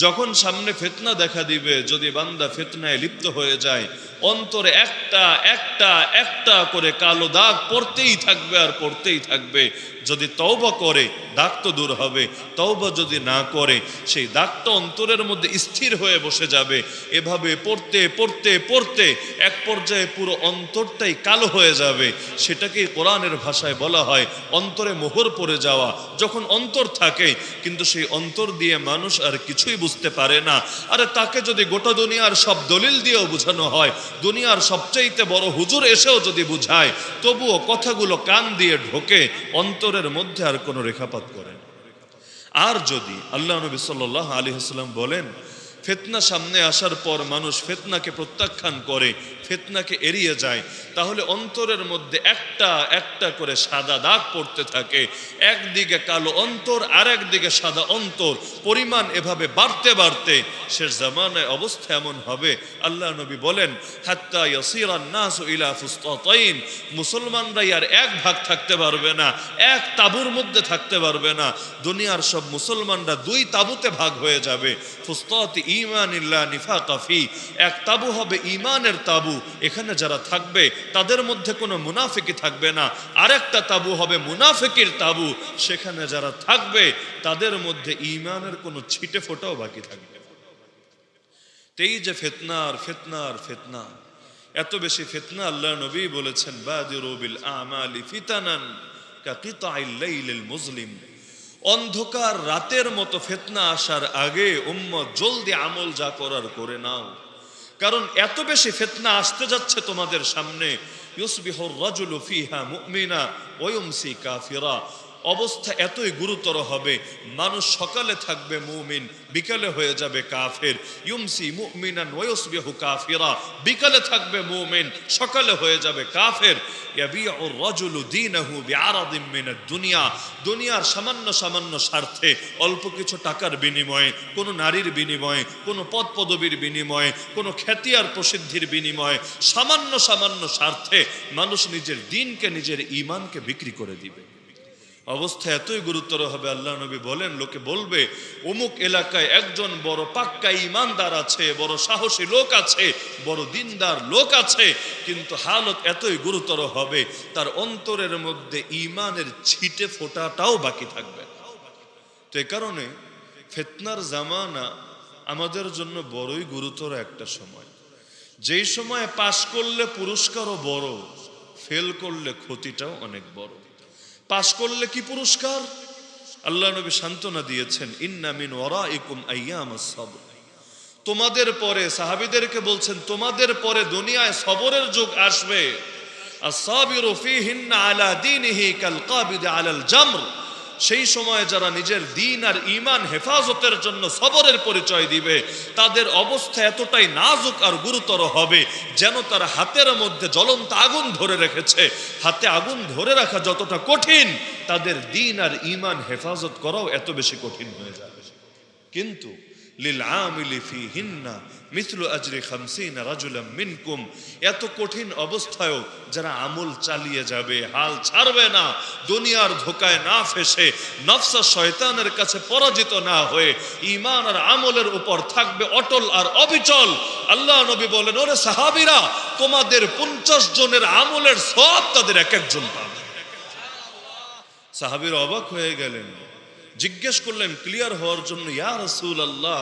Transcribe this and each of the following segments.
যখন সামনে ফিতনা দেখা দিবে, যদি বান্দা ফিতনায় লিপ্ত হয়ে যায়, অন্তরে একটা একটা একটা করে কালো দাগ পড়তেই থাকবে আর পড়তেই থাকবে। যদি তওবা করে দাগ তো দূর হবে, তওবা যদি না করে সেই দাগটা অন্তরের মধ্যে স্থির হয়ে বসে যাবে। এভাবে পড়তে পড়তে পড়তে এক পর্যায়ে পুরো অন্তরটাই কালো হয়ে যাবে। সেটাকেই কোরআনের ভাষায় বলা হয় অন্তরে মোহর পড়ে যাওয়া। যখন অন্তর থাকে কিন্তু সেই অন্তর দিয়ে মানুষ আর কিছুই বুঝতে পারে না। আরে তাকে যদি গোটা দুনিয়ার সব দলিল দিয়েও বোঝানো হয়, দুনিয়ার সবচাইতে বড় হুজুর এসেও যদি বুঝায়, তবুও কথাগুলো কান দিয়ে ঢোকে, অন্তরের মধ্যে আর কোনো রেখাপাত করে না। আর যদি আল্লাহ নবী সাল্লাল্লাহু আলাইহি ওয়াসাল্লাম বলেন, ফিতনা সামনে আসার পর মানুষ ফিতনাকে প্রত্যাখ্যান করে, ফিতনাকে এড়িয়ে যায়, তাহলে অন্তরের মধ্যে একটা একটা করে সাদা দাগ পড়তে থাকে। একদিকে কালো অন্তর আর একদিকে সাদা অন্তর, পরিমাণ এভাবে বাড়তে বাড়তে শেষ জামানায় অবস্থা এমন হবে, আল্লাহ নবী বলেন, হাত্তা ইয়াসিরান নাসু ইলা ফুসতাতাইন, মুসলমানরাই আর এক ভাগ থাকতে পারবে না, এক তাঁবুর মধ্যে থাকতে পারবে না। দুনিয়ার সব মুসলমানরা দুই তাঁবুতে ভাগ হয়ে যাবে। ফুসতাতি ঈমানিল্লাহ নিফাকা ফি, এক তাঁবু হবে ঈমানের তাঁবু, এখানে যারা থাকবে তাদের মধ্যে কোনো মুনাফিকি থাকবে না। আরেকটা তাঁবু হবে মুনাফিকির তাঁবু, সেখানে যারা থাকবে তাদের মধ্যে ঈমানের কোনো ছিটে ফোঁটাও বাকি থাকবে। এই যে ফিতনা আর ফিতনা আর ফিতনা, এত বেশি ফিতনা, আল্লাহ নবী বলেছেন, বাদিরু বিল আমালি ফিতানান কাকিতাইল লাইলিল মুজলিম, অন্ধকার রাতের মতো ফিতনা আসার আগে উম্মত জলদি আমল যা করার করে নাও। কারণ এত বেশি ফিতনা আসতে যাচ্ছে তোমাদের সামনে। ইউসবিহুর রাজুলু ফিহা মুমিনা ওয়া ইউমসি কাফিরা, অবস্থা এতই গুরুতর হবে, মানুষ সকালে থাকবে মুমিন, বিকালে হয়ে যাবে কাফের। ইউমসি মুমিনান ওয়া ইউসবিহু কাফিরা, বিকালে থাকবে মুমিন, সকালে হয়ে যাবে কাফের। ইয়াবিউর রাজুলু দীনাহু বিআরাদিন মিনাদ দুনিয়া, দুনিয়ার সামান্য সামান্য স্বার্থে, অল্প কিছু টাকার বিনিময়ে, কোনো নারীর বিনিময়ে, কোনো পদ পদবীর বিনিময়ে, কোনো খ্যাতি আর প্রসিদ্ধির বিনিময়ে, সামান্য সামান্য স্বার্থে মানুষ নিজের দিনকে, নিজের ঈমানকে বিক্রি করে দিবে। অবস্থা এতই গুরুতর হবে, আল্লাহ নবী বলেন, লোকে বলবে অমুক এলাকায় একজন বড় পাক্কা ঈমানদার আছে, বড় সাহসী লোক আছে, বড় দিনদার লোক আছে, কিন্তু হালত এতই গুরুতর হবে তার অন্তরের মধ্যে ঈমানের ছিটে ফোঁটাটাও বাকি থাকবে। তো এই কারণে ফিতনার জামানা আমাদের জন্য বড়ই গুরুতর একটা সময়। যেই সময় পাশ করলে পুরস্কারও বড়, ফেল করলে ক্ষতিটাও অনেক বড়। পাশ করলে কি পুরস্কার? আল্লাহ নবী সান্ত্বনা দিয়েছেন, ইন্না মিন ওয়ারাইকুম আইয়ামাস সবর, তোমাদের পরে, সাহাবীদেরকে বলছেন, তোমাদের পরে দুনিয়ায় সবরের যুগ আসবে। আস-সাবিরু ফীহিন্না আলা দীনিহি কাল কাবিদ আলাল জামর, সেই সময় যারা নিজের দিন আর ঈমান হেফাজতের জন্য সবরের পরিচয় দিবে, তাদের অবস্থা এতটাই নাজুক আর গুরুতর হবে যেন তার হাতের মধ্যে জ্বলন্ত আগুন ধরে রেখেছে। হাতে আগুন ধরে রাখা যতটা কঠিন, তাদের দিন আর ঈমান হেফাজত করাও এত বেশি কঠিন হয়ে যাবে। কিন্তু লিল আমিলি ফীহিন্না মিথলু আজরি 50 রাজুলাম মিনকুম, এত কঠিন অবস্থায়ও যারা আমল চালিয়ে যাবে, হাল ছাড়বে না, দুনিয়ার ধোকায় না ফেসে, নফস আর শয়তানের কাছে পরাজিত না হয়ে ঈমান আর আমলের উপর থাকবে অটল আর অবিচল। আল্লাহ নবী বলেন, ওরে সাহাবীরা, তোমাদের 50 জনের আমলের সব তাদের এক একজন পাবে। সাহাবীরা অবাক হয়ে গেলেন, জিজ্ঞেস করলেন ক্লিয়ার হওয়ার জন্য, ইয়া রাসূলুল্লাহ,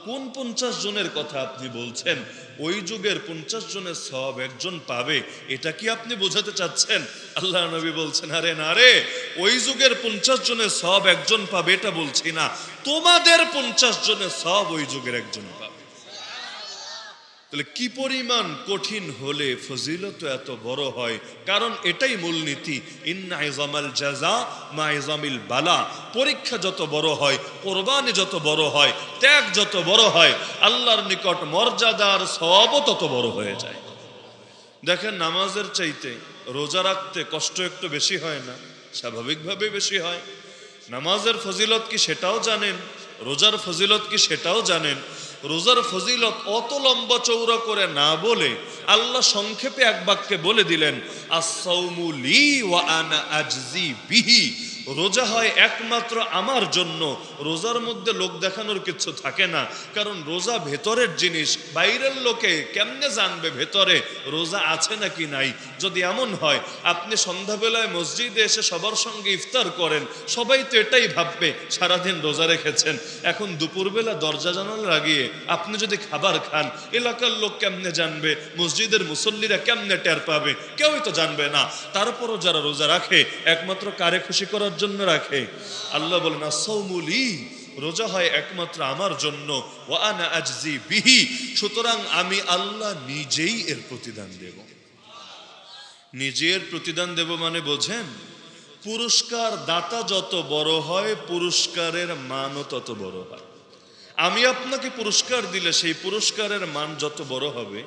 কোন 50 জনের কথা আপনি বলছেন? ওই যুগের 50 জনের সব একজন পাবে, এটা কি আপনি বোঝাতে চাচ্ছেন? আল্লাহ নবী বলছেন, আরে না রে, ওই যুগের 50 জনের সব একজন পাবে এটা বলছি না, তোমাদের 50 জনের সব ওই যুগের একজন পাবে। তাহলে কি পরিমাণ কঠিন হলে ফজিলত এত বড় হয়? কারণ এটাই মূলনীতি, ইন্না ইজামাল জাযা মা ইজামিল বালা, পরীক্ষা যত বড় হয়, কোরবানি যত বড় হয়, ত্যাগ যত বড় হয়, আল্লাহর নিকট মর্যাদার সওয়াবও তত বড় হয়ে যায়। দেখেন, নামাজের চাইতে রোজা রাখতে কষ্ট একটু বেশি হয় না? স্বাভাবিকভাবে বেশি হয়। নামাজের ফজিলত কি সেটাও জানেন? রোজার ফজিলত কি সেটাও জানেন? রোজার ফজিলত অত লম্বা চৌড়া করে না বলে আল্লাহ সংক্ষেপে এক বাক্যে বলে দিলেন, আস-সাওমু লি ওয়া আনা আজজি বিহি, রোজা হয় একমাত্র আমার জন্য। রোজার মধ্যে লোক দেখানোর কিছু থাকে না, কারণ রোজা ভেতরের জিনিস। বাইরের লোকে কেমনে জানবে ভেতরে রোজা আছে নাকি নাই? যদি এমন হয় আপনি সন্ধ্যাবেলায় মসজিদে এসে সবার সঙ্গে ইফতার করেন, সবাই তো এটাই ভাববে সারাদিন রোজা রেখেছেন। এখন দুপুরবেলা দরজা জানালা লাগিয়ে আপনি যদি খাবার খান, এলাকার লোক কেমনে জানবে? মসজিদের মুসল্লিরা কেমনে টের পাবে? কেউই তো জানবে না। তারপরও যারা রোজা রাখে একমাত্র কারে খুশি করার জন্য রাখে? আল্লাহ বলেন আস-সাওমুলি, রোজা হয় একমাত্র আমার জন্য, ওয়া আনা আজজি বিহি, সুতরাং আমি আল্লাহ নিজেই এর প্রতিদান দেব। নিজের প্রতিদান দেব মানে বোঝেন? পুরস্কার দাতা যত বড় হয় পুরস্কারের মানও তত বড় হয়। আমি আপনাকে পুরস্কার দিলে সেই পুরস্কারের মান যত বড় হবে,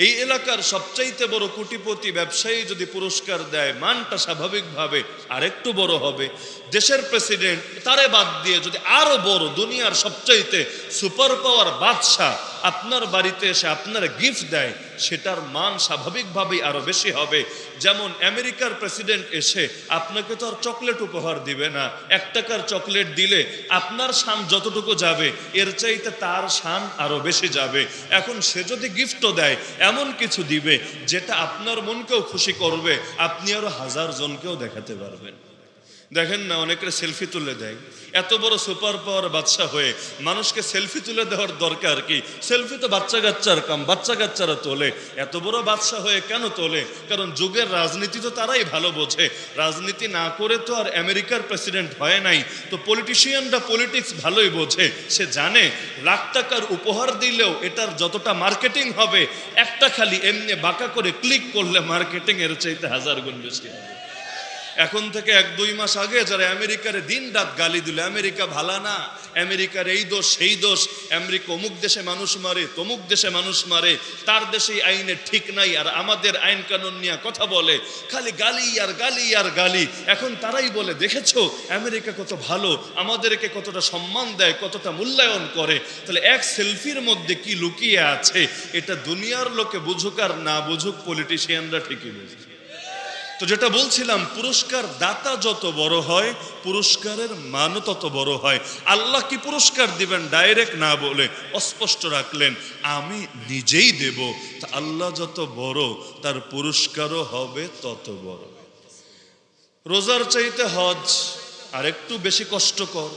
এই এলাকার সবচাইতে বড় কোটিপতি ব্যবসায়ী যদি পুরস্কার দেয়, মানটা স্বাভাবিকভাবে আরেকটু বড় হবে। দেশের প্রেসিডেন্ট তারে বাদ দিয়ে যদি আরো বড় দুনিয়ার সবচাইতে সুপার পাওয়ার বাদশাহ আপনার বাড়িতে এসে আপনার গিফট দেয়, সেটার মান স্বাভাবিকভাবেই আরো বেশি হবে। যেমন আমেরিকার প্রেসিডেন্ট এসে আপনাকে তো আর চকলেট উপহার দিবে না। 1 টাকার চকলেট দিলে আপনার শান যতটুকু যাবে এর চাইতে তার শান আরো বেশি যাবে। এখন সে যদি গিফটও দেয়, এমন কিছু দিবে যেটা আপনার মনকেও খুশি করবে, আপনি আরো 1000 জনকেও দেখাতে পারবেন। দেখেন না, অনেকের সেলফি তুলে দেয়। এত বড় সুপার পাওয়ার বাদশা হয়ে মানুষকে সেলফি তুলে দেওয়ার দরকার কি? সেলফি তো বাচ্চা কাচ্চার কাম, বাচ্চা কাচ্চারা তোলে। এত বড় বাদশা হয়ে কেন তোলে? কারণ যুগের রাজনীতি তো তারাই ভালো বোঝে। রাজনীতি না করে তো আর আমেরিকার প্রেসিডেন্ট হয় নাই। তো পলিটিশিয়ানরা পলিটিক্স ভালোই বোঝে। সে জানে লাখ টাকার উপহার দিলেও এটার যতটা মার্কেটিং হবে, একটা খালি এমনি বাঁকা করে ক্লিক করলে মার্কেটিং এর চাইতে 1000 গুণ বেশি হবে। এখন থেকে 1-2 মাস আগে যারা আমেরিকারে দিন রাত গালি দিল, আমেরিকা ভালো না, আমেরিকার এই দোষ সেই দোষ, আমেরিকা অমুক দেশে মানুষ মারে, তমুক দেশে মানুষ মারে, তার দেশে আইনের ঠিক নাই, আর আমাদের আইন কানুন নিয়ে কথা বলে, খালি গালি আর গালি আর গালি। এখন তারাই বলে, দেখেছো আমেরিকা কত ভালো, আমাদেরকে কতটা সম্মান দেয়, কতটা মূল্যায়ন করে। তাহলে এক সেলফির মধ্যে কি লুকিয়ে আছে, এটা দুনিয়ার লোকে বুঝুক আর না বুঝুক, পলিটিশিয়ানরা ঠিকই বুঝে। তো যেটা বলছিলাম, পুরস্কার দাতা যত বড় হয় পুরস্কারের মানও তত বড় হয়। আল্লাহ কি পুরস্কার দিবেন ডাইরেক্ট না বলে অস্পষ্ট রাখলেন, আমি নিজেই দেব। তা আল্লাহ যত বড় তার পুরস্কারও হবে তত বড়। রোজার চাইতে হজ আর একটু বেশি কষ্টকর।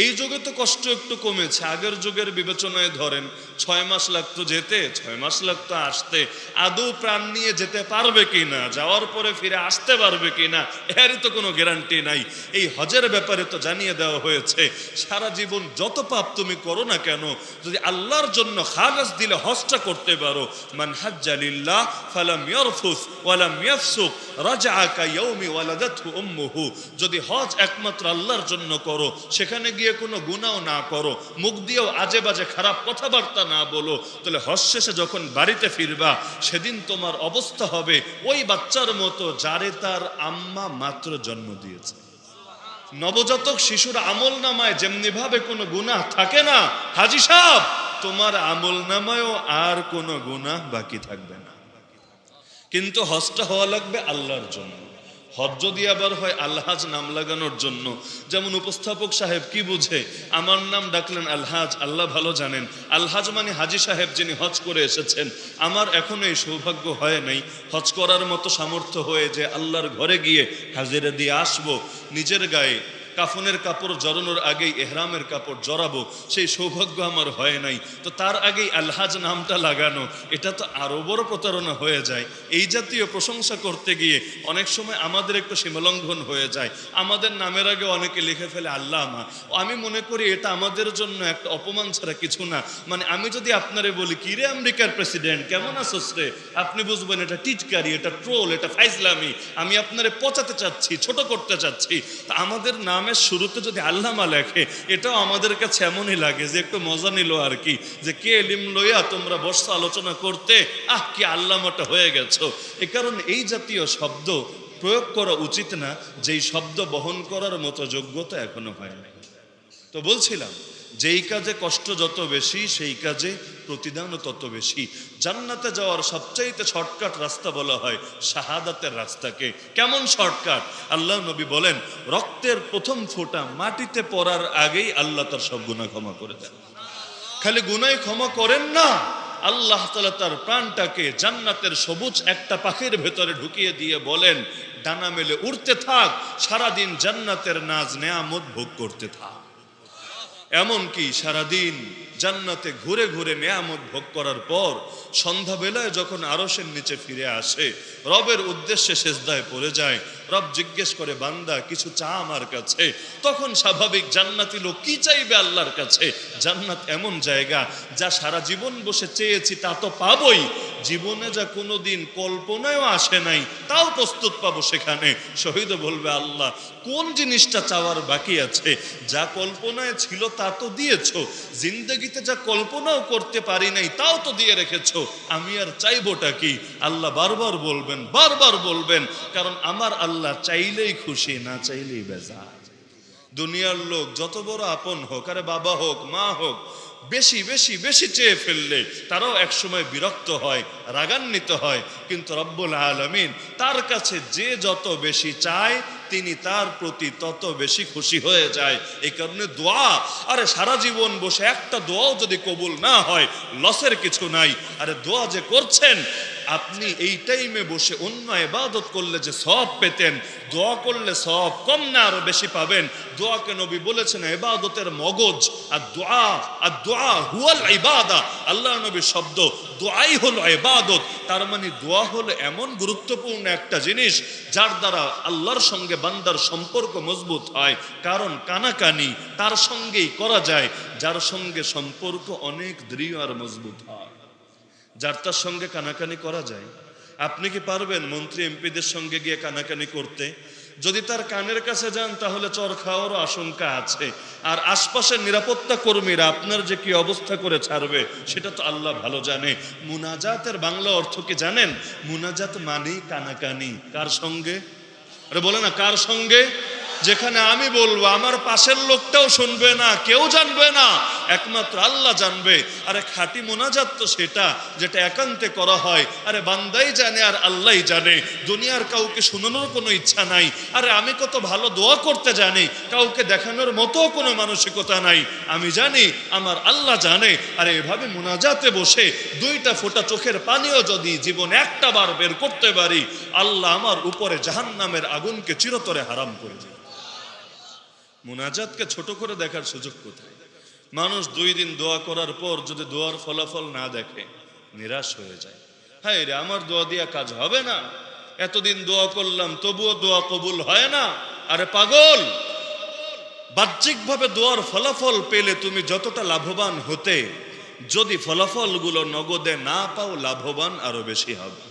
এই যুগে তো কষ্ট একটু কমেছে, আগের যুগের বিবেচনায় ধরেন 6 মাস লাগতো যেতে, 6 মাস লাগতো আসতে। আদৌ প্রাণ নিয়ে যেতে পারবে কিনা, যাওয়ার পরে ফিরে আসতে পারবে কিনা, এরই তো কোনো গ্যারান্টি নাই। এই হজের ব্যাপারে তো জানিয়ে দেওয়া হয়েছে, সারা জীবন যত পাপ তুমি করো না কেন, যদি আল্লাহর জন্য খালাস দিলে হজটা করতে পারো। মান হাজ্জা লিল্লাহ ফালাম ইয়ারফুস ওয়ালাম ইয়াফসুক রাজআ কায়াউমি ওয়ালাদাতহু উম্মুহু। যদি হজ একমাত্র আল্লাহর জন্য করো, সেখানে গিয়ে কোনো গুনাহ না করো, মুখ দিয়েও আজে বাজে খারাপ কথাবার্তা না বলো, তাহলে হজ শেষে যখন বাড়িতে ফিরবা সেদিন তোমার অবস্থা হবে ওই বাচ্চার মতো যারে তার আম্মা মাত্র জন্ম দিয়েছে। নবজাতক শিশুর আমল নামায় যেমনি ভাবে কোনো গুনাহ থাকে না, হাজী সাহেব তোমার আমল নামায়ও আর কোনো গুনাহ বাকি থাকবে না। কিন্তু হজটা হওয়া লাগবে আল্লাহর জন্য। হজ যদি আবার হয় আলহাজ নাম লাগানোর জন্য, যেমন উপস্থাপক সাহেব কি বুঝে আমার নাম ডাকলেন আলহাজ, আল্লাহ ভালো জানেন। আলহাজ মানে হাজী সাহেব যিনি হজ করে এসেছেন। আমার এখনো এই সৌভাগ্য হয় নাই হজ করার মতো সামর্থ্য হয়ে যে আল্লাহর ঘরে গিয়ে হাজিরা দিয়ে আসবো, নিজের গায়ে কাফনের কাপড় জড়ানোর আগেই এহরামের কাপড় জড়াবো, সেই সৌভাগ্য আমার হয় নাই। তো তার আগেই আলহাজ নামটা লাগানো, এটা তো আরো বড় প্রতারণা হয়ে যায়। এই জাতীয় প্রশংসা করতে গিয়ে অনেক সময় আমাদের একটু সীমালঙ্ঘন হয়ে যায়। আমাদের নামের আগে অনেকে লিখে ফেলে আল্লামা। আমি মনে করি এটা আমাদের জন্য একটা অপমান ছাড়া কিছু না। মানে আমি যদি আপনারে বলি, কি রে আমেরিকার প্রেসিডেন্ট কেমন আছোস রে, আপনি বুঝবেন এটা টিটকারি, এটা ট্রোল, এটা ফাইজলামি, আমি আপনারে পচাতে চাচ্ছি, ছোট করতে চাচ্ছি। তা আমাদের নামের শুরুতে যদি আল্লামা লেখে, এটাও আমাদের কাছে এমনই লাগে যে একটু মজা নিল আর কি, যে কে এলিম লইয়া তোমরা বসছো আলোচনা করতে, কি আল্লামাটা হয়ে গেছো। এ কারণে এই জাতীয় শব্দ প্রয়োগ করা উচিত না, যেই শব্দ বহন করার মতো যোগ্যতা এখনো হয় নাই। তো বলছিলাম যেই কাজে কষ্ট যত বেশি সেই কাজে প্রতিদানও তত বেশি। জান্নাতে যাওয়ার সবচাইতে শর্টকাট রাস্তা বলা হয় শাহাদাতের রাস্তাকে। কেমন শর্টকাট? আল্লাহ নবী বলেন, রক্তের প্রথম ফোঁটা মাটিতে পড়ার আগেই আল্লাহ তার সব গুনাহ ক্ষমা করে দেন। খালি গুনাহ ক্ষমা করেন না, আল্লাহ তাআলা তার প্রাণটাকে জান্নাতের সবুজ একটা পাখির ভেতরে ঢুকিয়ে দিয়ে বলেন, ডানা মেলে উড়তে থাক, সারাদিন জান্নাতের নাজ নেয়ামত ভোগ করতে থাক। এমনকি সারাদিন জান্নাতে ঘুরে ঘুরে নেয়ামত ভোগ করার পর সন্ধ্যাবেলায় যখন আরশের নিচে ফিরে আসে, রবের উদ্দেশ্যে সেজদায় পড়ে যায়, রব জিজ্ঞেস করে, বান্দা কিছু চা আমার কাছে। তখন স্বাভাবিক জান্নাতি লোক কি চাইবে আল্লাহর কাছে? জান্নাত এমন জায়গা যা সারা জীবন বসে চেয়েছি তা তো পাবই, জীবনে যা কোনোদিন কল্পনায়ও আসে নাই তাও প্রস্তুত পাবো সেখানে। শহীদ বলবে, আল্লাহ কোন জিনিসটা চাওয়ার বাকি আছে? যা কল্পনায় ছিল তা তো দিয়েছো, জিন্দগিতে যা কল্পনাও করতে পারি নাই তাও তো দিয়ে রেখেছো, আমি আর চাইবোটা কি? আল্লাহ বারবার বলবেন, কারণ আমার আল্লাহ চাইলেই খুশি, না চাইলেই বেজার। দুনিয়ার লোক যত বড় আপন হোক, আরে বাবা হোক মা হোক, বেশি বেশি বেশি চেয়ে ফেললে তারাও একসময় বিরক্ত হয়, রাগান্বিত হয়। কিন্তু রব্বুল আলামিন তার কাছে যে যত বেশি চায় তিনি তার প্রতি তত বেশি খুশি হয়ে যায়। এই কারণে দোয়া, আরে সারা জীবন বসে একটা দোয়াও যদি কবুল না হয় লসের কিছু নাই। আরে দোয়া যে করছেন, আপনি এই টাইমে বসে অন্য ইবাদত করলে যে সওয়াব পেতেন, দোয়া করলে সওয়াব কম না আরো বেশি পাবেন। দোয়াকে নবী বলেছেন ইবাদতের মগজ। আর দোয়া হুয়াল ইবাদা, আল্লাহ নবীর শব্দ, দোয়াই হলো ইবাদত। তার মানে দোয়া হলো এমন গুরুত্বপূর্ণ একটা জিনিস যার দ্বারা আল্লাহর সঙ্গে বান্দার সম্পর্ক মজবুত হয়। কারণ কানাকানি তার সঙ্গেই করা যায় যার সঙ্গে সম্পর্ক অনেক দৃঢ় আর মজবুত হয়। যার তার সঙ্গে কানাকানি করা যায়। আপনি কি পারবেন মন্ত্রী এমপিদের সঙ্গে গিয়ে কানাকানি করতে? যদি তার কানের কাছে যান তাহলে চর খাওয়ারও আশঙ্কা আছে। আর আশপাশের নিরাপত্তা কর্মীরা আপনার যে কি অবস্থা করে ছাড়বে সেটা তো আল্লাহ ভালো জানে। মুনাজাতের বাংলা অর্থ কি জানেন? মুনাজাত মানে কানাকানি। কার সঙ্গে? আরে বলে না, কার সঙ্গে? যেখানে আমি বলবো আমার পাশের লোকটাও শুনবে না, কেউ জানবে না, একমাত্র আল্লাহ জানবে। আরে খাঁটি মোনাজাত তো সেটা যেটা একান্তে করা হয়। আরে বান্দাই জানে আর আল্লাহই জানে, দুনিয়ার কাউকে শোনানোর কোনো ইচ্ছা নাই। আরে আমি কত ভালো দোয়া করতে জানি, কাউকে দেখানোর মতো কোনো মানসিকতা নাই। আমি জানি, আমার আল্লাহ জানে। আরে এভাবে মোনাজাতে বসে দুইটা ফোঁটা চোখের পানিও যদি জীবন একটা বার বের করতে পারি, আল্লাহ আমার উপরে জাহান্নামের আগুনকে চিরতরে হারাম করে দেবে। মুনাজাতকে ছোট করে দেখার সুযোগ কোথায়? মানুষ 2 দিন দোয়া করার পর যদি দোয়ার ফলাফল না দেখে নিরাশ হয়ে যায়। হায় রে, আমার দোয়া দিয়া কাজ হবে না, এতদিন দোয়া করলাম তবুও দোয়া কবুল হয় না। আরে পাগল, বাহ্যিকভাবে দোয়ার ফলাফল পেলে তুমি যতটা লাভবান হতে, যদি ফলাফলগুলো নগদে না পাও লাভবান আরো বেশি হবে।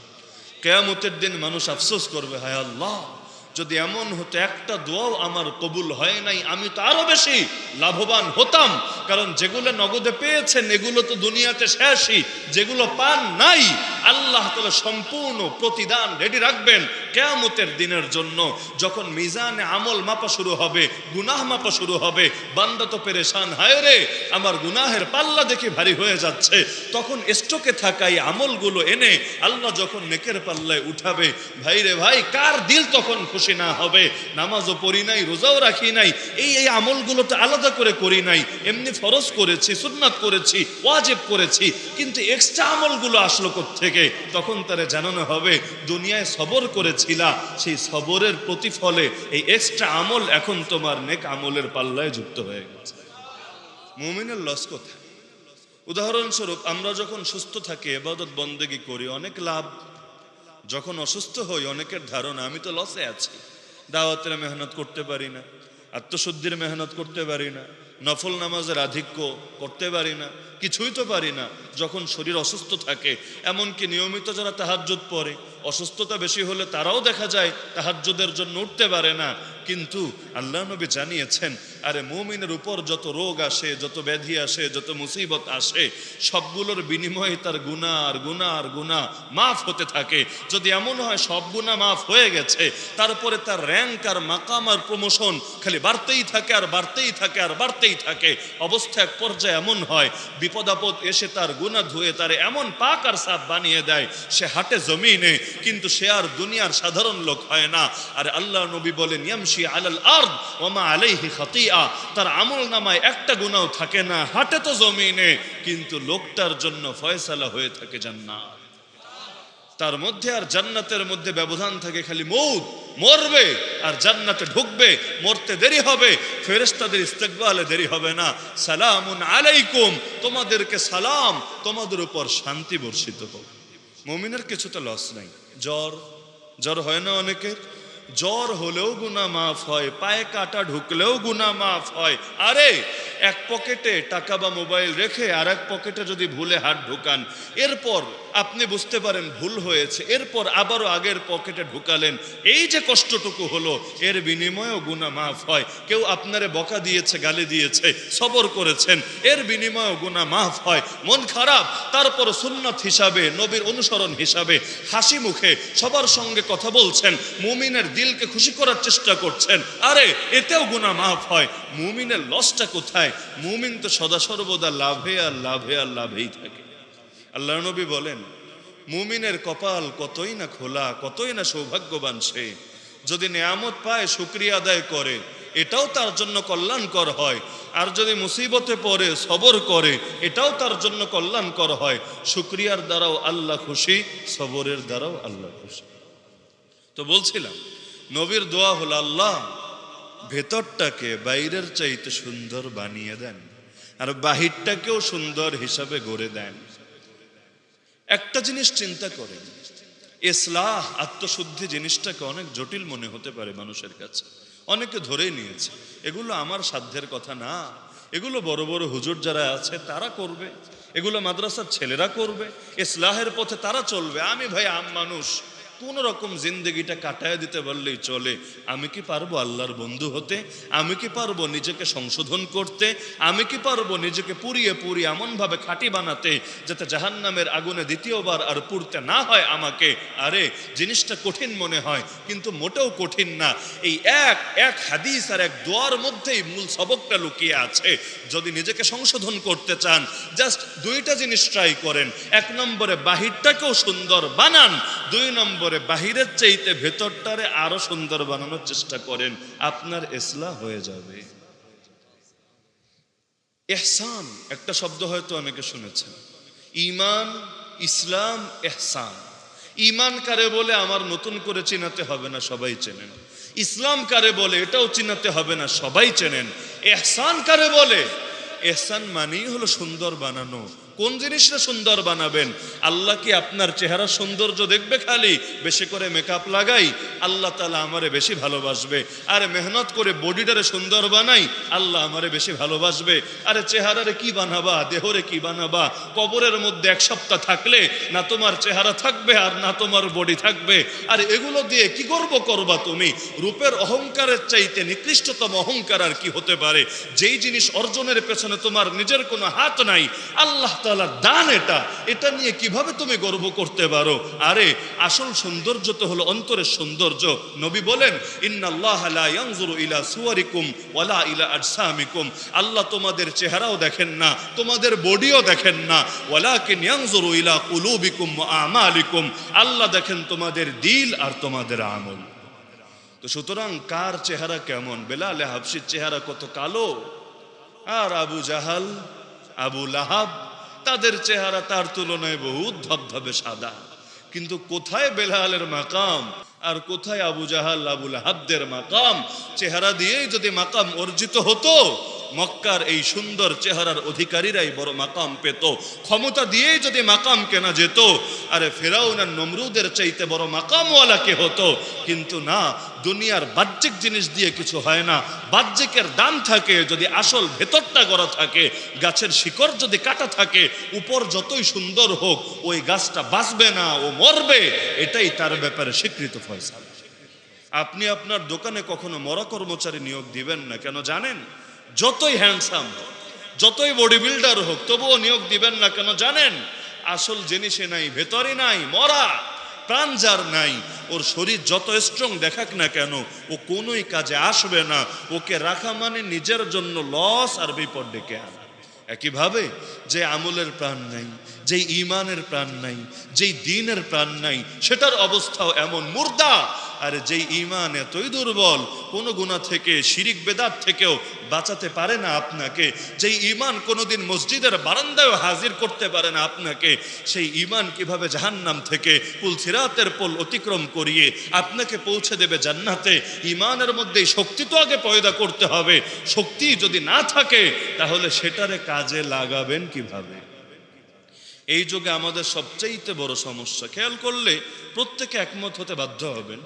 কিয়ামতের দিন মানুষ আফসোস করবে, হায় আল্লাহ, যদি এমন হতো একটা দোয়াও আমার কবুল হয় নাই, আমি তো আরো বেশি লাভবান হতাম। কারণ যেগুলো নগদে পেয়েছেন এগুলো তো দুনিয়াতে শেষই, যেগুলো পান নাই আল্লাহ তাআলা সম্পূর্ণ প্রতিদান রেডি রাখবেন কিয়ামতের দিনের জন্য। যখন মিজানে আমল মাপা শুরু হবে, গুনাহ মাপা শুরু হবে, বান্দা তো পেরেশান, হায় রে আমার গুনাহের পাল্লা দেখে ভারী হয়ে যাচ্ছে। তখন স্টকে থাকা এই আমলগুলো এনে আল্লাহ যখন নেকের পাল্লায় উঠাবে, ভাই রে ভাই, কার দিল তখন খুশি না হবে? নামাজও পড়ি নাই, রোজাও রাখি নাই, এই আমলগুলো তো আলাদা করে করি নাই, এমনি ফরজ করেছি, সুন্নাত করেছি, ওয়াজিব করেছি, কিন্তু এক্সট্রা আমলগুলো আসলো কোত্থেকে? তখন তারে জানানো হবে দুনিয়ায় সবর করেছিলা, সেই সবরের প্রতিফলে এই এক্সট্রা আমল এখন তোমার নেক আমলের পাল্লায় যুক্ত হয়ে গেছে। মুমিনের লস কোথায়? উদাহরণস্বরূপ আমরা যখন সুস্থ থাকি ইবাদত বন্দেগী করি, অনেক লাভ। যখন অসুস্থ হই অনেকের ধারণা আমি তো লসে আছি, দাওয়াতের মেহনত করতে পারি না, আত্মশুদ্ধির মেহনত করতে পারি না, নফল নামাজের আধিক্য করতে পারি না, কিছুই তো পারি না। যখন শরীর অসুস্থ থাকে, এমনকি নিয়মিত যারা তাহাজ্জুদ পড়ে, অসুস্থতা বেশি হলে তারাও দেখা যায় তাহাজ্জুদের জন্য উঠতে পারে না। কিন্তু আল্লাহ নবী জানিয়েছেন আরে মুমিনের উপর যত রোগ আসে, যত ব্যাধি আসে, যত মুসিবত আসে, সবগুলোর বিনিময়ে তার গুনাহ আর গুনাহ আর গুনাহ মাফ হতে থাকে। যদি এমন হয় সব গুনাহ মাফ হয়ে গেছে, তারপরে তার র্যাঙ্ক আর মাকাম আর প্রমোশন খালি বাড়তেই থাকে আর বাড়তেই থাকে আর বাড়তেই থাকে। অবস্থা এক পর্যায়ে এমন হয়, বিপদ আপদ এসে তার গুনাহ ধুয়ে তার এমন পাক আর সাফ বানিয়ে দেয়, সে হাঁটে জমিনে, কিন্তু সে আর দুনিয়ার সাধারণ লোক হয় না। আর আল্লাহ নবী বলেন, ইয়ামশি আলাল আরদ ওয়া মা আলাইহি খাতিয়া, তার আমল নামায় একটা গুনাহ থাকে না, হাঁটে তো জমিনে, কিন্তু লোকটার জন্য ফয়সালা হয়ে থাকে জান্নাত। তার মধ্যে আর জান্নাতের মধ্যে ব্যবধান থাকে খালি মৌত, মরবে আর জান্নাতে ঢুকবে, মরতে দেরি হবে, ফেরেশতাদের ইস্তেকবালে দেরি হবে না। সালামুন আলাইকুম, তোমাদেরকে সালাম, তোমাদের উপর শান্তি বর্ষিত হোক। মুমিনের কিছুতে লস নাই। জ্বর হয় না অনেকের, জ্বর হলেও গুনাহ মাফ হয়, পায়ে কাটা ঢুকলেও গুনাহ মাফ হয়। আরে এক পকেটে টাকা বা মোবাইল রেখে আর এক পকেটে যদি ভুলে হাত ঢুকান, এরপর আপনি বুঝতে পারেন ভুল হয়েছে, এরপর আবারও আগের পকেটে ঢুকালেন, এই যে কষ্টটুকু হলো, এর বিনিময়েও গুনাহ মাফ হয়। কেউ আপনারে বকা দিয়েছে, গালি দিয়েছে, সবর করেছেন, এর বিনিময়েও গুনাহ মাফ হয়। মন খারাপ, তারপর সুন্নাত হিসাবে, নবীর অনুসরণ হিসাবে হাসি মুখে সবার সঙ্গে কথা বলছেন, মুমিনের দিলকে খুশি করার চেষ্টা করছেন, আরে এতেও গুনাহ মাফ হয়। মুমিনের লসটা কোথায়? মুমিন তো সদা সর্বদা লাভে আর লাভে আর লাভেই থাকে। আল্লাহ নবী বলেন, মুমিনের কপাল কতই না খোলা, কতই না সৌভাগ্যবান সে, যদি নেয়ামত পায় শুকরিয়া আদায় করে, এটাও তার জন্য কল্যাণকর হয়। আর যদি মুসিবতে পড়ে সবর করে, এটাও তার জন্য কল্যাণকর হয়। শুকরিয়ার দ্বারাও আল্লাহ খুশি, সবরের দ্বারাও আল্লাহ খুশি। তো বলছিলাম, নবীর দোয়া হলো, আল্লাহ ভেতরটাকে বাইরের চাইতে সুন্দর বানিয়ে দেন, আর বাহিরটাকেও সুন্দর হিসাবে গড়ে দেন। একটা জিনিস চিন্তা করেন, ইসলাহ, আত্মশুদ্ধি জিনিসটাকে অনেক জটিল মনে হতে পারে মানুষের কাছে, অনেকে ধরেই নিয়েছে এগুলো আমার সাধ্যের কথা না, এগুলো বড় বড় হুজুর যারা আছে তারা করবে, এগুলো মাদ্রাসার ছেলেরা করবে, ইসলাহের পথে তারা চলবে। আমি ভাই আম মানুষ, কোন রকম জিন্দগিটা কাটায় দিতে পারলেই চলে। আমি কি পারবো আল্লাহর বন্ধু হতে? আমি কি পারবো নিজেকে সংশোধন করতে? আমি কি পারবো নিজেকে পুড়িয়ে পুড়িয়ে এমন ভাবে খাঁটি বানাতে যাতে জাহান্নামের আগুনে দ্বিতীয়বার আর পুড়তে না হয় আমাকে? আরে জিনিসটা কঠিন মনে হয়, কিন্তু মোটেও কঠিন না। এই এক হাদিস আর এক দোয়ার মধ্যেই মূল সবকটা লুকিয়ে আছে। যদি নিজেকে সংশোধন করতে চান, জাস্ট দুইটা জিনিস ট্রাই করেন। এক নম্বরে বাহিরটাকেও সুন্দর বানান, দুই নম্বরে বাহিরের চাইতে ভেতরটারে আরো সুন্দর বানানোর চেষ্টা করেন, আপনার ইসলাহ হয়ে যাবে। ইহসান একটা শব্দ হয়তো অনেকে শুনেছেন, ঈমান, ইসলাম, ইহসান। ঈমান কারে বলে আমার নতুন করে চিনাতে হবে না, সবাই চেনেন। ইসলাম কারে বলে এটাও চিনাতে হবে না, সবাই চেনেন। ইহসান কারে বলে? ইহসান মানেই হলো সুন্দর বানানো। কোন জিনিসটা সুন্দর বানাবেন? আল্লাহ কি আপনার চেহারা সৌন্দর্য দেখবে খালি? বেশি করে মেকআপ লাগাই, আল্লাহ তাআলা আমারে বেশি ভালোবাসবে। আরে মেহনত করে বডিটারে সুন্দর বানাই, আল্লাহ আমারে বেশি ভালোবাসবে। আরে চেহারারে কি বানাবা, দেহরে কি বানাবা? কবরের মধ্যে এক সপ্তাহ থাকলে না তোমার চেহারা থাকবে আর না তোমার বডি থাকবে। আর এগুলো দিয়ে কি গর্ব করবা তুমি? রূপের অহংকারের চাইতে নিকৃষ্টতম অহংকার আর কি হতে পারে? যেই জিনিস অর্জনের পেছনে তোমার নিজের কোনো হাত নাই, আল্লাহ তাআলার দান এটা নিয়ে কিভাবে তুমি গর্ব করতে পারো? আরে আসল সৌন্দর্য তো হলো অন্তরের সৌন্দর্য। নবী বলেন, ইন্নাল্লাহা লা ইয়ানজুরু ইলা সুওয়ারিকুম ওয়ালা ইলা আজসামিকুম, আল্লাহ তোমাদের চেহারাও দেখেন না, তোমাদের বডিও দেখেন না, ওয়ালাকিন ইয়ানজুরু ইলা কুলুবিকুম ওয়া আমালিকুম, আল্লাহ দেখেন তোমাদের দিল আর তোমাদের আমল। তো সুতরাং কার চেহারা কেমন? বেলাল হাবশির চেহারা কত কালো, আর আবু জাহাল, আবু লাহাব, তাদের চেহারা তার তুলনায় বহুত ধবধবে সাদা। কিন্তু কোথায় বেলালের মাকাম আর কোথায় আবু জাহাল, আবু লাহাবদের মাকাম? চেহারা দিয়েই যদি মাকাম অর্জিত হতো, মক্কার এই সুন্দর চেহারার অধিকারীরাই বড় মাকাম পেত। ক্ষমতা দিয়েই যদি মাকাম কেনা যেত, আরে ফেরাউন আর নমরুদের চাইতে বড় মাকামওয়ালা কে হতো? কিন্তু না, দুনিয়ার বাহ্যিক জিনিস দিয়ে কিছু হয় না। বাহ্যিকের দাম থাকে যদি আসল ভেতরটা গড়া থাকে। গাছের শিকড় যদি কাটা থাকে, উপর যতই সুন্দর হোক, ওই গাছটা বাঁচবে না, ও মরবে। এটাই তার ব্যাপারে স্বীকৃত ফয়সালা। আপনি আপনার দোকানে কখনো মরা কর্মচারী নিয়োগ দিবেন না, কেন জানেন? যতই হ্যান্ডসাম হোক, যতই বডি বিল্ডার হোক, তবুও নিয়োগ দিবেন না কেন জানেন? আসল জিনিসে নাই, ভেতরে নাই, মরা প্রাণ যার নাই, ওর শরীর যত স্ট্রং দেখাক না কেন, ও কোনোই কাজে আসবে না। ওকে রাখা মানে নিজের জন্য লস আর বিপদ ডেকে আনা। একইভাবে যে আমলের প্রাণ নাই, যেই ইমানের প্রাণ নাই, যেই দ্বীনের প্রাণ নাই, সেটার অবস্থাও এমন মুর্দা। আর যেই ইমান এতই দুর্বল, কোনো গুনাহ থেকে, শিরিক বেদাত থেকেও বাঁচাতে পারে না আপনাকে, যেই ইমান কোনোদিন মসজিদের বারান্দায় হাজির করতে পারে না আপনাকে, সেই ইমান কিভাবে জাহান্নাম থেকে পুলসিরাতের পোল অতিক্রম করিয়ে আপনাকে পৌঁছে দেবে জান্নাতে? ইমানের মধ্যে শক্তি তো আগে পয়দা করতে হবে। শক্তি যদি না থাকে তাহলে সেটারে কাজে লাগাবেন কিভাবে? এই যুগে আমাদের সবচাইতে বড় সমস্যা, খেয়াল করলে প্রত্যেকে একমত হতে বাধ্য হবেন,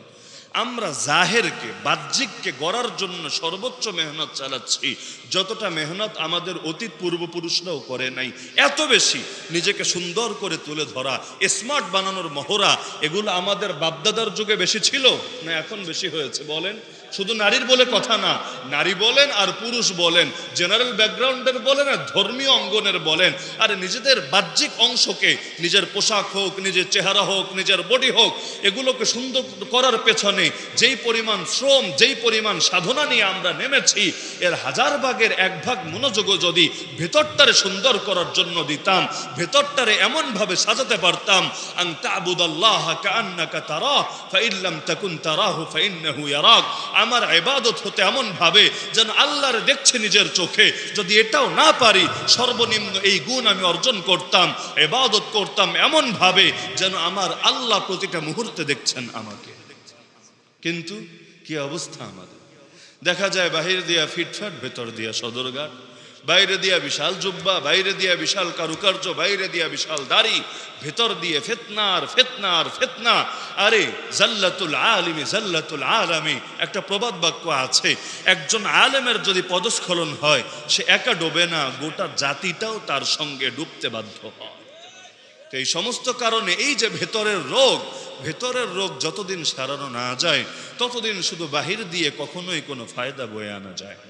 আমরা জাহেরকে, বাহ্যিককে গড়ার জন্য সর্বোচ্চ মেহনত চালাচ্ছি। যতটা মেহনত আমাদের অতীত পূর্বপুরুষরাও করে নাই, এত বেশি নিজেকে সুন্দর করে তুলে ধরা, স্মার্ট বানানোর মহড়া, এগুলো আমাদের বাপদাদার যুগে বেশি ছিল না এখন বেশি হয়েছে? বলেন। শুধু নারীর বলে কথা না, নারী বলেন আর পুরুষ বলেন, জেনারেল ব্যাকগ্রাউন্ডের বলেন আর ধর্মীয় অঙ্গনের বলেন, আর নিজেদের বাহ্যিক অংশকে, নিজের পোশাক হোক, নিজের চেহারা হোক, নিজের বডি হোক, এগুলোকে সুন্দর করার পেছনে যেই পরিমাণ শ্রম, যেই পরিমাণ সাধনা নিয়ে আমরা নেমেছি, এর 1000 ভাগের 1 ভাগ মনোযোগও যদি ভেতরটারে সুন্দর করার জন্য দিতাম, ভেতরটারে এমনভাবে সাজাতে পারতাম, আন তা'বুদাল্লাহা কাআন্নাকা তারাহ ফাইন লাম তাকুন তারাহু ফাইন্নাহু ইয়ারাক, আমার ইবাদত হতে এমন ভাবে যেন আল্লাহর দেখছে নিজের চোখে। যদি এটাও না পারি, সর্বনিম্ন এই গুণ আমি অর্জন করতাম, ইবাদত করতাম এমন ভাবে যেন আমার আল্লাহ প্রতিটা মুহূর্তে দেখছেন আমাকে। কিন্তু কি অবস্থা আমাদের! দেখা যায় বাহির দিয়া ফিটফাট, ভেতর দিয়া সদরঘাট, বাইরে দিয়া বিশাল জুব্বা, বাইরে দিয়া বিশাল কারুকার্য, বাইরে দিয়া বিশাল দাড়ি, ভেতর দিয়ে ফিতনার ফিতনার ফিতনা। আরে জাল্লাতুল আলিমি জাল্লাতুল আলামি, একটা প্রবাদ বাক্য আছে, একজন আলেমের যদি পদস্খলন হয়, সে একা ডোবে না, গোটা জাতিটাও তার সঙ্গে ডুবতে বাধ্য হয়। তো এই সমস্ত কারণে এই যে ভেতরের রোগ, ভেতরের রোগ যতদিন সারানো না যায়, ততদিন শুধু বাহির দিয়ে কখনোই কোনো ফায়দা বয়ে আনা যায় না।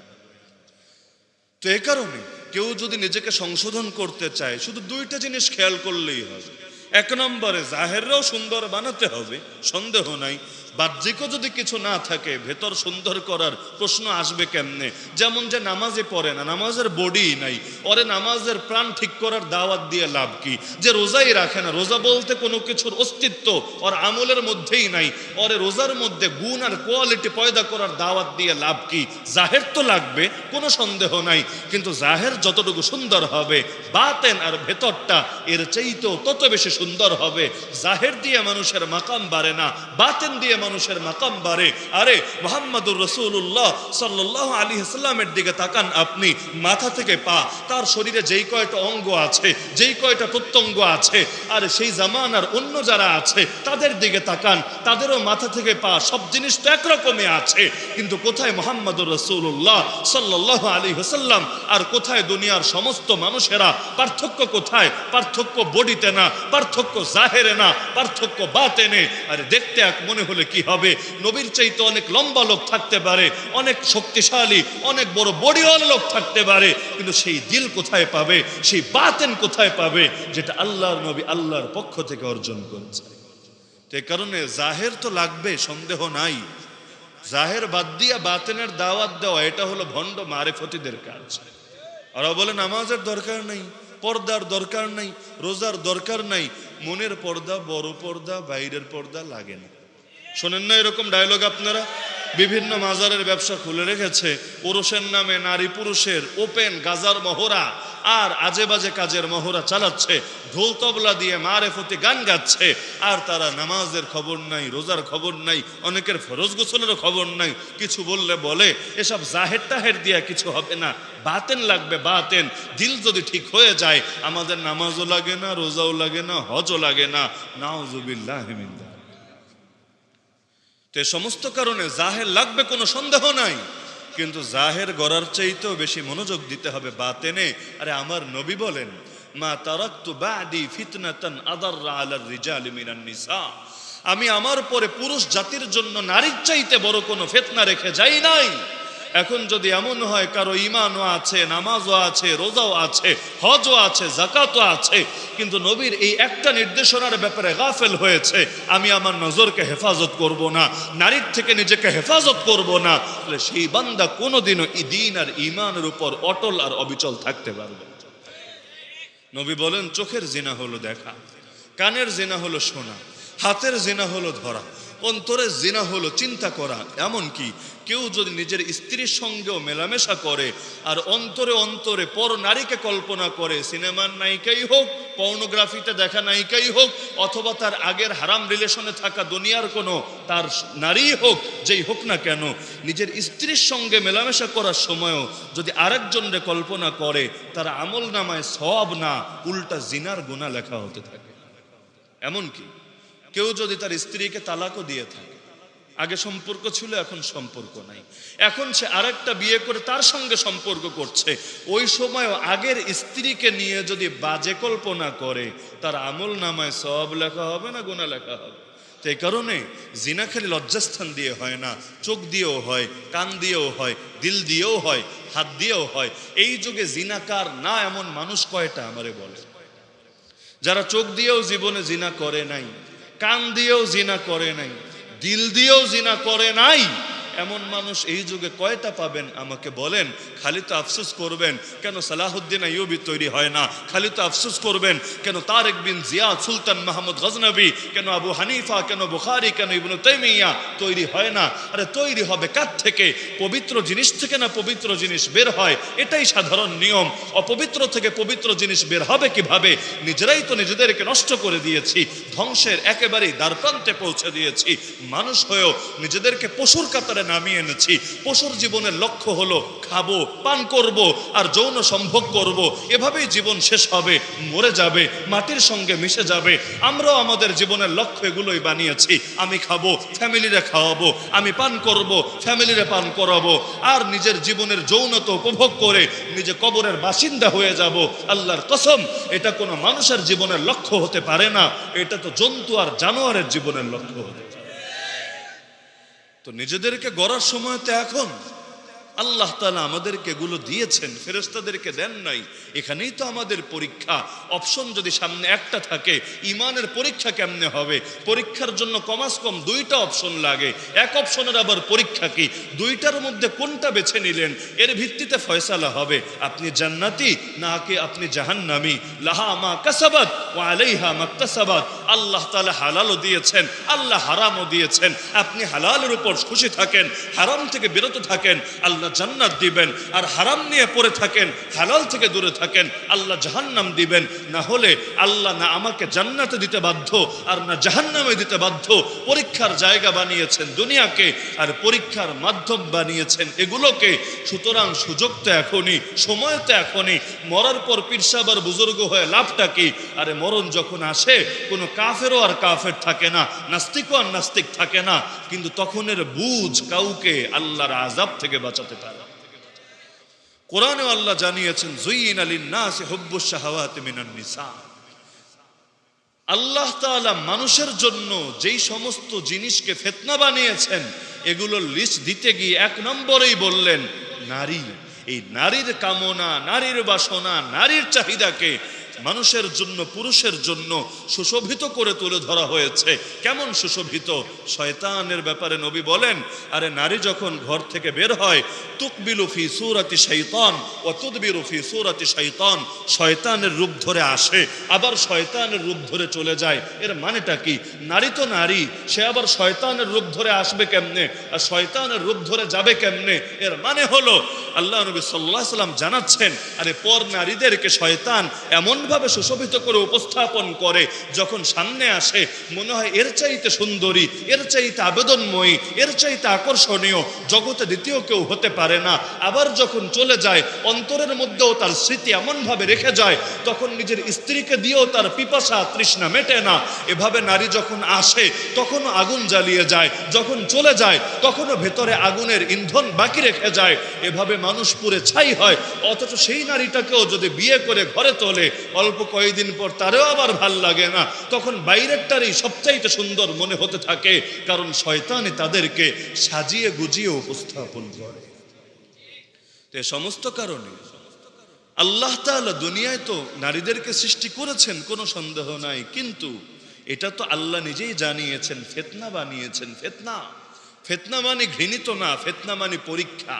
তো এ কারণে কেউ যদি নিজেকে সংশোধন করতে চায়, শুধু 2টা জিনিস খেয়াল করলেই হবে। 1 নম্বরে জাহেররাও সুন্দর বানাতে হবে, সন্দেহ নাই। বাহ্যিকও যদি কিছু না থাকে, ভেতর সুন্দর করার প্রশ্ন আসবে কেমনে? যেমন যে নামাজে পড়ে না, নামাজের বডি নাই, ওরে নামাজের প্রাণ ঠিক করার দাওয়াত দিয়ে লাভ কি? যে রোজাই রাখে না, রোজা বলতে কোনো কিছুর অস্তিত্ব ওর আমলের মধ্যেই নাই, ওরে রোজার মধ্যে গুণ আর কোয়ালিটি পয়দা করার দাওয়াত দিয়ে লাভ কি? জাহের তো লাগবে, কোনো সন্দেহ নাই, কিন্তু জাহের যতটুকু সুন্দর হবে, বাতেন আর ভেতরটা এর চাইতেও তত বেশি সুন্দর হবে। জাহের দিয়ে মানুষের মাকাম বাড়ে না, বাতেন দিয়ে মানুষের মাকাম বাড়ে। আরে মুহাম্মদুর রাসূলুল্লাহ সাল্লাল্লাহু আলাইহি ওয়াসাল্লামের দিকে তাকান আপনি, মাথা থেকে পা, তার শরীরে যেই কয়টা অঙ্গ আছে, যেই কয়টা প্রত্যঙ্গ আছে, আর সেই জামানার অন্য যারা আছে তাদের দিকে তাকান, তাদেরও মাথা থেকে পা সব জিনিস তো একরকমই আছে, কিন্তু কোথায় মুহাম্মদুর রাসূলুল্লাহ সাল্লাল্লাহু আলাইহি ওয়াসাল্লাম আর কোথায় দুনিয়ার সমস্ত মানুষেরা? পার্থক্য কোথায়? পার্থক্য বডিতে না, পার্থক্য জাহেরে না, পার্থক্য বাতেনে। আরে দেখতে এক মনে হলে কি হবে? নবীর চাইতে অনেক লম্বা লোক থাকতে পারে, অনেক শক্তিশালী, অনেক বড় বডিওয়ালা লোক থাকতে পারে, কিন্তু সেই দিল কোথায় পাবে? সেই বাতেন কোথায় পাবে? যেটা আল্লাহর নবী আল্লাহর পক্ষ থেকে অর্জন করেছে। তো এই কারণে জাহের তো লাগবে, সন্দেহ নাই। জাহের বাদ দিয়া বাতেনের দাওয়াত দেওয়া, এটা হলো ভণ্ড মারেফতিদের কাজ। ওরা বলে নামাজের দরকার নাই, পর্দার দরকার নাই, রোজার দরকার নাই, মনের পর্দা, বড় পর্দা, বাইরের পর্দা লাগে না। শোনেন না এরকম ডায়লগ আপনারা? বিভিন্ন মাজারের ব্যবসা খুলে রেখেছে, পুরুষের নামে নারী পুরুষের ওপেন গাজার মহড়া আর আজে বাজে কাজের মহড়া চালাচ্ছে, ঢোল তবলা দিয়ে মারেফতি গান গাচ্ছে, আর তারা নামাজের খবর নাই, রোজার খবর নাই, অনেকের ফরজ গোসলেরও খবর নাই। কিছু বললে বলে এসব জাহের টাহের দিয়া কিছু হবে না, বাতেন লাগবে, বাতেন। দিল যদি ঠিক হয়ে যায়, আমাদের নামাজও লাগে না, রোজাও লাগে না, হজও লাগে না। নাউজুবিল্লাহি মিন যালিক। তো সমস্ত কারণে জাহের লাগবে, কোনো সন্দেহ নাই, কিন্তু জাহের গড়ার চাইতেও বেশি মনোযোগ দিতে হবে বাতেনে। আরে আমার নবী বলেন, মা তারাকতু বাদি ফিতনাতান আদাররা আলার রিজালি মিনান নিসা, আমি আমার পরে পুরুষ জাতির জন্য নারীর চাইতে বড় কোনো ফিতনা রেখে যাই নাই। এখন যদি এমন হয় কারো ঈমানও আছে, নামাজও আছে, রোজাও আছে, হজও আছে, যাকাতও আছে, কিন্তু নবীর এই একটা নির্দেশনার ব্যাপারে গাফেল হয়েছে, আমি আমার নজরকে হেফাজত করব না, নারীর থেকে নিজেকে হেফাজত করব না, তাহলে সেই বান্দা কোনোদিনও এই দ্বীন আর ঈমানের উপর অটল আর অবিচল থাকতে পারবে না। নবী বলেন, চোখের জিনা হলো দেখা, কানের জিনা হলো শোনা, হাতের জিনা হলো ধরা, অন্তরের জিনা হলো চিন্তা করা। এমন কি কেউ যদি নিজের স্ত্রীর সঙ্গেও মেলামেশা করে আর অন্তরে অন্তরে পর নারীকে কল্পনা করে, সিনেমার নায়িকাই হোক, পর্নোগ্রাফিতে দেখা নায়িকাই হোক, অথবা তার আগের হারাম রিলেশনে থাকা দুনিয়ার কোনো তার নারী হোক, যেই হোক না কেন, নিজের স্ত্রীর সঙ্গে মেলামেশা করার সময়ও যদি আরেকজনকে কল্পনা করে, তার আমল নামায় সওয়াব না, উল্টা জিনার গুনাহ লেখা হতে থাকে। এমনকি কেউ যদি তার স্ত্রীকে তালাকও দিয়ে থাকে, আগে সম্পর্ক ছিল এখন সম্পর্ক নাই, এখন সে আরেকটা বিয়ে করে তার সঙ্গে সম্পর্ক করছে, ওই সময়ও আগের স্ত্রীকে নিয়ে যদি বাজে কল্পনা করে, তার আমল নামায় সওয়াব লেখা হবে না গুনাহ লেখা হবে। তো এই কারণে জিনা খালি লজ্জাস্থান দিয়ে হয় না, চোখ দিয়েও হয়, কান দিয়েও হয়, দিল দিয়েও হয়, হাত দিয়েও হয়। এই যুগে জিনাকার না এমন মানুষ কয়টা আমারে বলে? যারা চোখ দিয়েও জীবনে জিনা করে নাই, কান দিয়েও জিনা করে নাই, দিল দিয়েও জিনা করে নাই, এমন মানুষ এই যুগে কয়টা পাবেন আমাকে বলেন? খালি তো আফসোস করবেন কেন সালাহুদ্দিন আইয়ুবী তৈরি হয় না, খালি তো আফসোস করবেন কেন তারেক বিন জিয়াদ, সুলতান মাহমুদ গজনবী, কেন আবু হানিফা, কেন বুখারী, কেন ইবনে তাইমিয়া তৈরি হয় না। আরে তৈরি হবে কার থেকে? পবিত্র জিনিস থেকে না পবিত্র জিনিস বের হয়, এটাই সাধারণ নিয়ম। অপবিত্র থেকে পবিত্র জিনিস বের হবে কিভাবে? নিজেরাই তো নিজেদেরকে নষ্ট করে দিয়েছি, ধ্বংসের একেবারেই দ্বারপ্রান্তে পৌঁছে দিয়েছি। মানুষ হয়েও নিজেদেরকে পশুর কাতারে নামিয়ে এনেছি। পশুর জীবনের লক্ষ্য হলো খাবো, পান করব আর যৌন সম্ভোগ করব, এভাবেই জীবন শেষ হবে, মরে যাবে, মাটির সঙ্গে মিশে যাবে। আমরাও আমাদের জীবনের লক্ষ্য এগুলোই বানিয়েছি। আমি খাবো, ফ্যামিলিরে খাওয়াবো, আমি পান করব, ফ্যামিলিরে পান করাবো, আর নিজের জীবনের যৌনতা উপভোগ করে নিজে কবরের বাসিন্দা হয়ে যাব। আল্লাহর কসম, এটা কোনো মানুষের জীবনের লক্ষ্য হতে পারে না, এটা তো জন্তু আর জানোয়ারের জীবনের লক্ষ্য হতে পারে। তো নিজেদেরকে গড়ার সময় তো এখন আল্লাহ তাআলা আমাদেরকে এগুলো দিয়েছেন, ফেরেশতাদেরকে দেন নাই। এখানেই তো আমাদের পরীক্ষা। অপশন যদি সামনে একটা থাকে, ইমানের পরীক্ষা কেমনে হবে? পরীক্ষার জন্য কমাস কম দুইটা অপশন লাগে। এক অপশনের আবার পরীক্ষা কি? দুইটার মধ্যে কোনটা বেছে নিলেন, এর ভিত্তিতে ফয়সালা হবে আপনি জান্নাতি নাকি আপনি জাহান্নামী। লাহা মা কাসাবাত ওয়া আলাইহা মাকতাসাবাত। আল্লাহ তাআলা হালালও দিয়েছেন, আল্লাহ হারামও দিয়েছেন। আপনি হালালের উপর খুশি থাকেন, হারাম থেকে বিরত থাকেন, আল্লাহ জান্নাত দিবেন। আর হারাম নিয়ে পড়ে থাকেন, হালাল থেকে দূরে থাকেন, আল্লাহ জাহান্নাম দিবেন। না হলে আল্লাহ না আমাকে জান্নাতে দিতে বাধ্য আর না জাহান্নামে দিতে বাধ্য। পরীক্ষার জায়গা বানিয়েছেন দুনিয়াকে, আর পরীক্ষার মাধ্যম বানিয়েছেন এগুলোকে। সুতরাং সুযোগ তো এখনই, সময় তো এখনই। মরার পর পীর সাহেব আর বুজুর্গ হয়ে লাভটা কি? আরে মরণ যখন আসে, কোনো কাফেরও আর কাফের থাকে না, নাস্তিকও আর নাস্তিক থাকে না। কিন্তু তখনের বুঝ কাউকে আল্লাহর আযাব থেকে বাঁচাতে পারে। কোরআনে আল্লাহ জানিয়েছেন, যুইনা লিন-নাসি হুব্বুশ শাহাওয়াতি মিনান নিসা। আল্লাহ তাআলা মানুষের জন্য যেই সমস্ত জিনিসকে ফিতনা বানিয়েছেন, এগুলোর লিস্ট দিতে গিয়ে এক নম্বরেই বললেন নারী। এই নারীর কামনা, নারীর বাসনা, নারীর চাহিদাকে মানুষের জন্য, পুরুষের জন্য সুশোভিত করে তুলে ধরা হয়েছে। কেমন সুশোভিত? শয়তানের ব্যাপারে নবী বলেন, আরে নারী যখন ঘর থেকে বের হয়, তুকবিলু ফি সূরাতি শাইতান ওয়া তুদবিরু ফি সূরাতি শাইতান। শয়তানের রূপ ধরে আসে, আবার শয়তানের রূপ ধরে চলে যায়। এর মানেটা কি? নারী তো নারী, সে আবার শয়তানের রূপ ধরে আসবে কেমনে আর শয়তানের রূপ ধরে যাবে কেমনে? এর মানে হলো আল্লাহ নবী সাল্লাল্লাহু আলাইহি ওয়াসাল্লাম জানাচ্ছেন, আরে পর নারীদেরকে শয়তান এমনভাবে সুশোভিত করে উপস্থাপন করে, যখন সামনে আসে মনে হয় এর চাইতে সুন্দরী, এর চাইতে আবেদনময়ী, এর চাইতে আকর্ষণীয় জগতে দ্বিতীয় কেউ হতে পারে না। আবার যখন চলে যায়, অন্তরের মধ্যেও তার স্মৃতি এমনভাবে রেখে যায়, তখন নিজের স্ত্রীকে দিয়েও তার পিপাসা তৃষ্ণা মেটে না। এভাবে নারী যখন আসে তখনও আগুন জ্বালিয়ে যায়, যখন চলে যায় তখনও ভেতরে আগুনের ইন্ধন বাকি রেখে যায়। এভাবে মানুষ পুরে ছাই হয়। অথচ সেই নারীটাকেও যদি বিয়ে করে ঘরে তোলে, অল্প কয়েকদিন পর তারও আবার ভাল লাগে না, তখন বাইরেরটারই সবচাইতে সুন্দর মনে হতে থাকে, কারণ শয়তানে তাদেরকে সাজিয়ে গুজিয়ে উপস্থাপন করে। তো এ সমস্ত কারণে আল্লাহ তাআলা দুনিয়ায় তো নারীদেরকে সৃষ্টি করেছেন, কোনো সন্দেহ নাই, কিন্তু এটা তো আল্লাহ নিজেই জানিয়েছেন, ফিতনা বানিয়েছেন। ফিতনা, ফিতনা মানে ঘৃণিত না, ফিতনা মানে পরীক্ষা।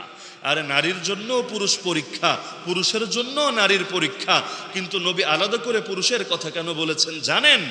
আর নারীর জন্য পুরুষ পরীক্ষা, পুরুষের জন্য নারীর পরীক্ষা। কিন্তু নবী আলাদা করে পুরুষের কথা কেন বলেছেন জানেন?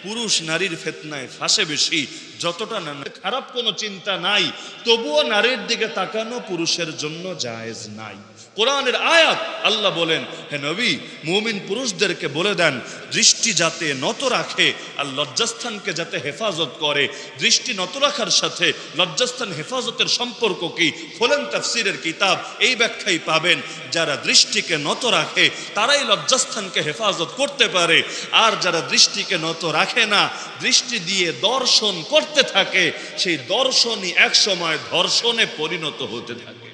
পুরুষ নারীর ফিতনায় ফাঁসে বেশি। যতটা না খারাপ কোনো চিন্তা নাই, তবুও নারীর দিকে তাকানো পুরুষের জন্য জায়েজ নাই। কোরআনের আয়াত, আল্লাহ বলেন, হে নবী, মুমিন পুরুষদেরকে বলে দেন দৃষ্টি যাতে নত রাখে আর লজ্জাস্থানকে যাতে হেফাজত করে। দৃষ্টি নত রাখার সাথে লজ্জাস্থান হেফাজতের সম্পর্ক কি? খোলেন তাফসীরের কিতাব, এই ব্যাখ্যাই পাবেন। যারা দৃষ্টিকে নত রাখে তারাই লজ্জাস্থানকে হেফাজত করতে পারে, আর যারা দৃষ্টিকে নত রাখে না, দৃষ্টি দিয়ে দর্শন করতে থাকে, সেই দর্শনই একসময় ধর্ষণে পরিণত হতে থাকে।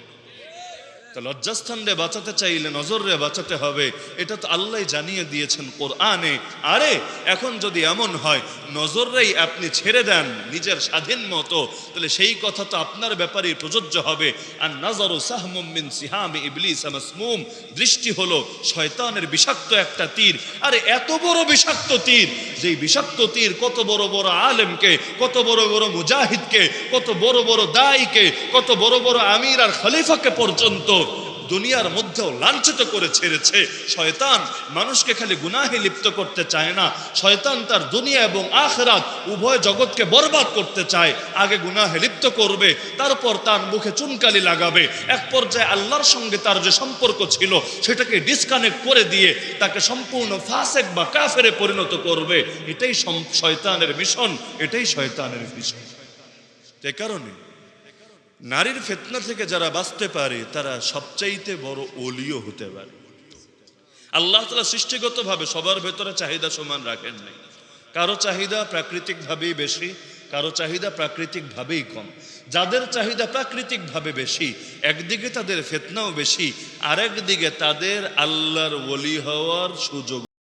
লজ্জাস্থান রে বাঁচাতে চাইলে নজর রে বাঁচাতে হবে, এটা তো আল্লাহ জানিয়ে দিয়েছেন কোরআনে। আরে এখন যদি এমন হয় নজররেই আপনি ছেড়ে দেন নিজের স্বাধীন মতো, তাহলে সেই কথা তো আপনার ব্যাপারেই প্রযোজ্য হবে। আর নাজারু সাহমুম মিন সিহামি ইবলিস মাসমুম, দৃষ্টি হলো শয়তানের বিষাক্ত একটা তীর। আরে এত বড় বিষাক্ত তীর, যেই বিষাক্ত তীর কত বড় বড় আলেমকে, কত বড় বড় মুজাহিদকে, কত বড় বড় দায়ীকে, কত বড় বড় আমির আর খলিফাকে পর্যন্ত দুনিয়ার মধ্যেও লাঞ্ছিত করে ছেড়েছে। শয়তান মানুষকে খালি গুনাহে লিপ্ত করতে চায় না, শয়তান তার দুনিয়া এবং আখিরাত উভয় জগৎকে বরবাদ করতে চায়। আগে গুনাহে লিপ্ত করবে, তারপর তার মুখে চুনকালি লাগাবে, এক পর্যায়ে আল্লাহর সঙ্গে তার যে সম্পর্ক ছিল সেটাকে ডিসকানেক্ট করে দিয়ে তাকে সম্পূর্ণ ফাসেক বা কাফেরে পরিণত করবে। এটাই শয়তানের মিশন, এটাই শয়তানের মিশন। সে কারণে নারীর ফিতনা থেকে যারা বাঁচতে পারে তারা সবচাইতে বড় ওলিও হতে পারে। আল্লাহ তাআলা সৃষ্টিগতভাবে সবার ভেতরে চাহিদা সমান রাখেন নাই। কারো চাহিদা প্রাকৃতিকভাবেই বেশি, কারো চাহিদা প্রাকৃতিকভাবেই কম। যাদের চাহিদা প্রাকৃতিকভাবে বেশি, একদিকে তাদের ফিতনাও বেশি, আরেক দিকে তাদের আল্লাহর ওলি হওয়ার সুযোগ